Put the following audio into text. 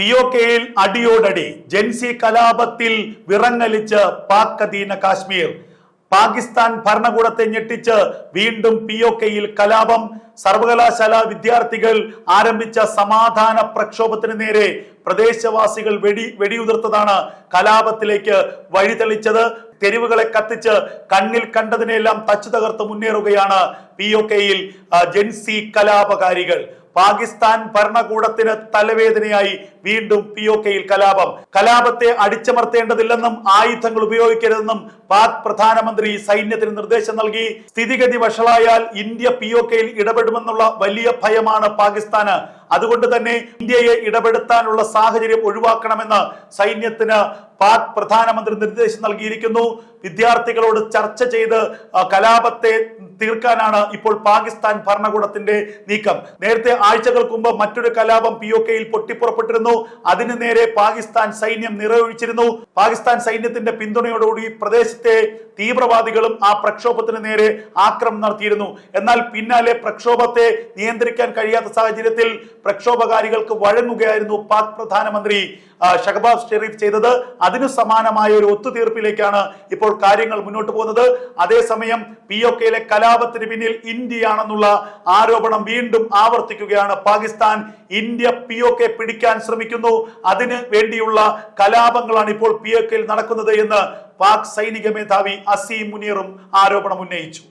പിഒകെയിൽ അടിയോടടി ജൻസി കലാപത്തിൽ വിറങ്ങലിച്ച് പാക് അധീന കാശ്മീർ. പാകിസ്ഥാൻ ഭരണകൂടത്തെ ഞെട്ടിച്ച് വീണ്ടും പിഒകെയിൽ കലാപം. സർവകലാശാല വിദ്യാർത്ഥികൾ ആരംഭിച്ച സമാധാന പ്രക്ഷോഭത്തിന് നേരെ പ്രദേശവാസികൾ വെടിയുതിർത്തതാണ് കലാപത്തിലേക്ക് വഴിതെളിച്ചത്. തെരുവുകളെ കത്തിച്ച് കണ്ണിൽ കണ്ടതിനെല്ലാം തച്ചു തകർത്ത് മുന്നേറുകയാണ് പിഒകെയിൽ ജൻസി കലാപകാരികൾ. പാകിസ്ഥാൻ ഭരണകൂടത്തിന് തലവേദനയായി വീണ്ടും പിഒകെയിൽ കലാപം. കലാപത്തെ അടിച്ചമർത്തേണ്ടതില്ലെന്നും ആയുധങ്ങൾ ഉപയോഗിക്കരുതെന്നും പാക് പ്രധാനമന്ത്രി സൈന്യത്തിന് നിർദ്ദേശം നൽകി. സ്ഥിതിഗതി വഷളായാൽ ഇന്ത്യ പിഒകെയിൽ ഇടപെടുമെന്നുള്ള വലിയ ഭയമാണ് പാകിസ്ഥാന്. അതുകൊണ്ട് തന്നെ ഇന്ത്യയെ ഇടപെടുത്താനുള്ള സാഹചര്യം ഒഴിവാക്കണമെന്ന് സൈന്യത്തിന് പാക് പ്രധാനമന്ത്രി നിർദ്ദേശം നൽകിയിരിക്കുന്നു. വിദ്യാർത്ഥികളോട് ചർച്ച ചെയ്ത് കലാപത്തെ തീർക്കാനാണ് ഇപ്പോൾ പാകിസ്ഥാൻ ഭരണകൂടത്തിന്റെ നീക്കം. നേരത്തെ ആഴ്ചകൾക്ക് മുമ്പ് മറ്റൊരു കലാപം പിഒകെയിൽ പൊട്ടിപ്പുറപ്പെട്ടിരുന്നു. അതിനു നേരെ പാകിസ്ഥാൻ സൈന്യം നിറയൊഴിച്ചിരുന്നു. പാകിസ്ഥാൻ സൈന്യത്തിന്റെ പിന്തുണയോടുകൂടി പ്രദേശത്തെ തീവ്രവാദികളും ആ പ്രക്ഷോഭത്തിന് നേരെ ആക്രമണം നടത്തിയിരുന്നു. എന്നാൽ പിന്നാലെ പ്രക്ഷോഭത്തെ നിയന്ത്രിക്കാൻ കഴിയാത്ത സാഹചര്യത്തിൽ പ്രക്ഷോഭകാരികൾക്ക് വഴങ്ങുകയായിരുന്നു പാക് പ്രധാനമന്ത്രി ഷഹബാസ് ഷെരീഫ് ചെയ്തത്. അതിനു സമാനമായ ഒരു ഒത്തുതീർപ്പിലേക്കാണ് ഇപ്പോൾ കാര്യങ്ങൾ മുന്നോട്ട് പോകുന്നത്. അതേസമയം പിഒകെയിലെ കലാപത്തിന് പിന്നിൽ ഇന്ത്യയാണെന്നുള്ള ആരോപണം വീണ്ടും ആവർത്തിക്കുകയാണ് പാകിസ്ഥാൻ. ഇന്ത്യ പിഒകെ പിടിക്കാൻ ശ്രമിക്കുന്നു, അതിന് വേണ്ടിയുള്ള കലാപങ്ങളാണ് ഇപ്പോൾ പിഒകെയിൽ നടക്കുന്നത് എന്ന് പാക് സൈനിക മേധാവി അസീം മുനീറും ആരോപണം ഉന്നയിച്ചു.